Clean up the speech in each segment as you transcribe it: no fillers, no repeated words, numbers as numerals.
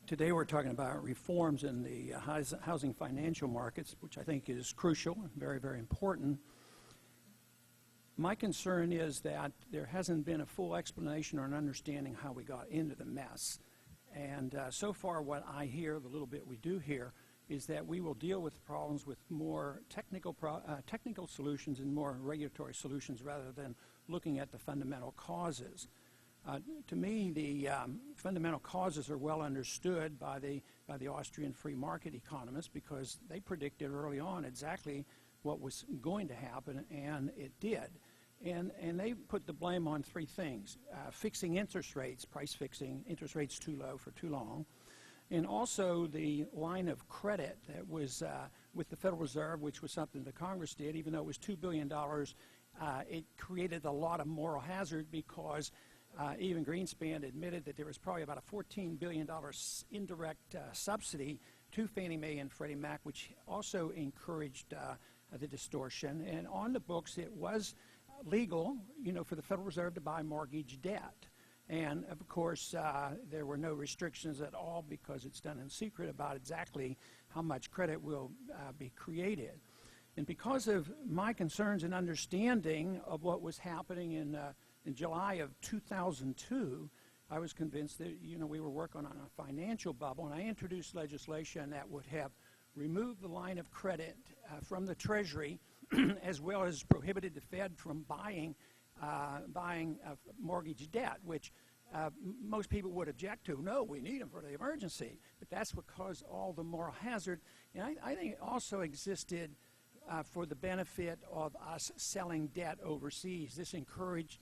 Today we're talking about reforms in the housing financial markets, which I think is crucial and very, very important. My concern is that there hasn't been a full explanation or an understanding how we got into the mess. And so far what I hear, the little bit we do hear, is that we will deal with problems with more technical solutions and more regulatory solutions rather than looking at the fundamental causes. To me, the fundamental causes are well understood by the Austrian free market economists because they predicted early on exactly what was going to happen, and it did. And they put the blame on three things: fixing interest rates, price fixing, interest rates too low for too long, and also the line of credit that was with the Federal Reserve, which was something the Congress did, even though it was $2 billion. It created a lot of moral hazard because even Greenspan admitted that there was probably about a $14 billion indirect subsidy to Fannie Mae and Freddie Mac, which also encouraged the distortion. And on the books, it was legal, for the Federal Reserve to buy mortgage debt. And of course, there were no restrictions at all because it's done in secret about exactly how much credit will be created. And because of my concerns and understanding of what was happening in July of 2002, I was convinced that we were working on a financial bubble, and I introduced legislation that would have removed the line of credit from the Treasury, as well as prohibited the Fed from buying mortgage debt, which most people would object to. No, we need them for the emergency, but that's what caused all the moral hazard. And I think it also existed for the benefit of us selling debt overseas. This encouraged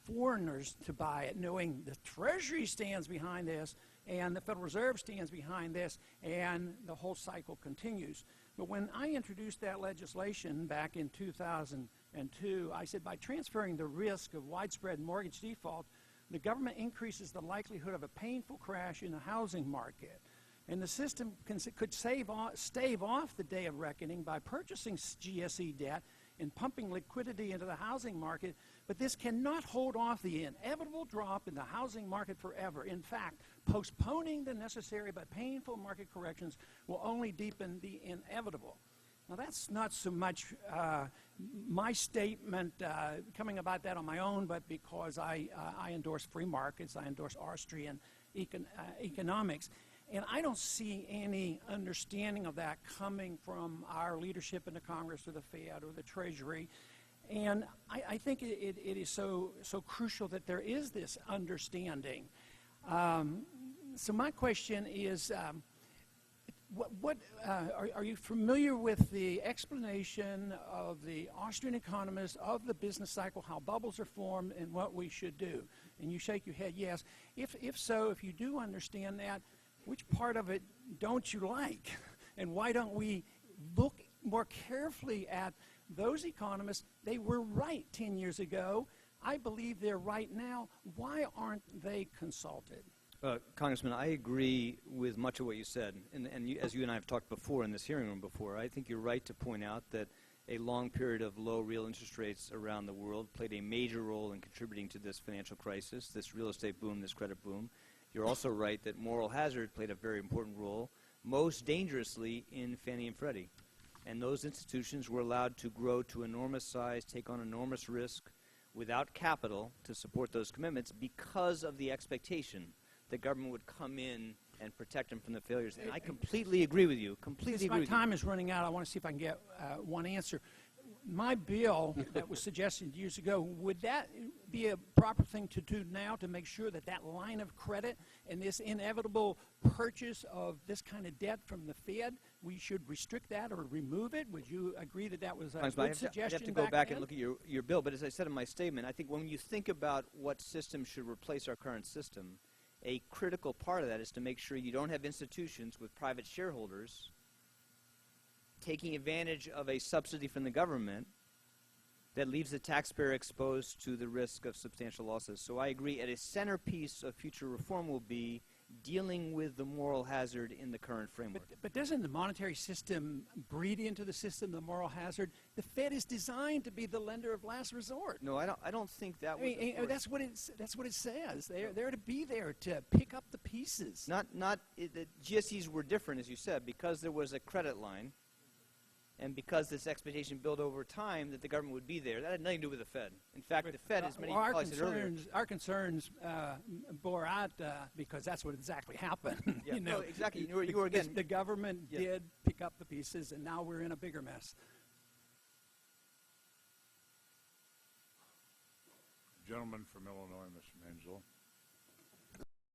foreigners to buy it, knowing the Treasury stands behind this and the Federal Reserve stands behind this, and the whole cycle continues. But when I introduced that legislation back in 2002, I said by transferring the risk of widespread mortgage default, the government increases the likelihood of a painful crash in the housing market. And the system could stave off the day of reckoning by purchasing GSE debt and pumping liquidity into the housing market, but this cannot hold off the inevitable drop in the housing market forever. In fact, postponing the necessary but painful market corrections will only deepen the inevitable. Now, that's not so much my statement coming about that on my own, but because I endorse free markets, I endorse Austrian economics. And I don't see any understanding of that coming from our leadership in the Congress or the Fed or the Treasury. And I think it is so crucial that there is this understanding. So my question is, are you familiar with the explanation of the Austrian economists of the business cycle, how bubbles are formed, and what we should do? And you shake your head yes. If so, if you do understand that, which part of it don't you like? And why don't we look more carefully at those economists? They were right 10 years ago. I believe they're right now. Why aren't they consulted? Congressman, I agree with much of what you said. And you, as you and I have talked before in this hearing room before, I think you're right to point out that a long period of low real interest rates around the world played a major role in contributing to this financial crisis, this real estate boom, this credit boom. You're also right that moral hazard played a very important role, most dangerously in Fannie and Freddie. And those institutions were allowed to grow to enormous size, take on enormous risk without capital to support those commitments because of the expectation that government would come in and protect them from the failures. And I completely agree with you, completely agree with you. My time is running out. I want to see if I can get one answer. My bill that was suggested years ago, would that be a proper thing to do now to make sure that that line of credit and this inevitable purchase of this kind of debt from the Fed, we should restrict that or remove it? Would you agree that that was a good suggestion? I have to go back and look at your bill, but as I said in my statement, I think when you think about what system should replace our current system, a critical part of that is to make sure you don't have institutions with private shareholders taking advantage of a subsidy from the government that leaves the taxpayer exposed to the risk of substantial losses. So I agree, at a centerpiece of future reform will be dealing with the moral hazard in the current framework. But doesn't the monetary system breed into the system the moral hazard? The Fed is designed to be the lender of last resort. No, I don't think that I was. mean, the that's what it says. They're to be there to pick up the pieces. The GSEs were different, as you said, because there was a credit line, and because this expectation built over time that the government would be there. That had nothing to do with the Fed. In fact, the Fed, as many colleagues said earlier, our concerns bore out because that's what exactly happened. Yeah, you know, no, exactly. You were again. the government Yeah. did pick up the pieces, and now we're in a bigger mess. Gentleman from Illinois, Mr. Mansell.